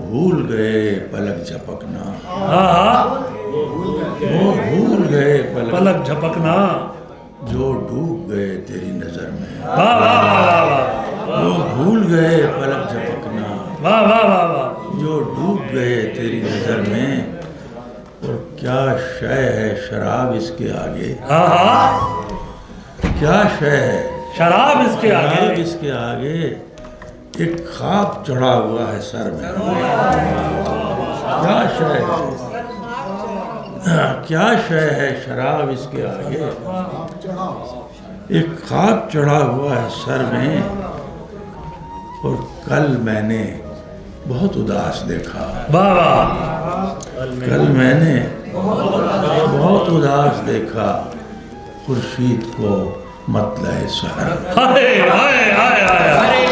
भूल गए पलक झपकना, हाँ वो भूल गए पलक झपकना, जो डूब गए तेरी नजर में। वाह वाह वाह वाह वो भूल गए पलक झपकना, वाह वाह वाह वाह, जो डूब गए तेरी नजर में। और क्या शय है शराब इसके आगे, हाँ क्या शय है शराब इसके शराब आगे, इसके आगे। एक ख्वाब चढ़ा हुआ है सर में, क्या शय क्या शय है शराब इसके आगे। एक ख्वाब चढ़ा हुआ है सर में। और कल मैंने बहुत उदास देखा, वाह वाह, कल मैंने बहुत उदास देखा, खुर्शीद को मतलए सहर में। हाय हाय हाय हाय,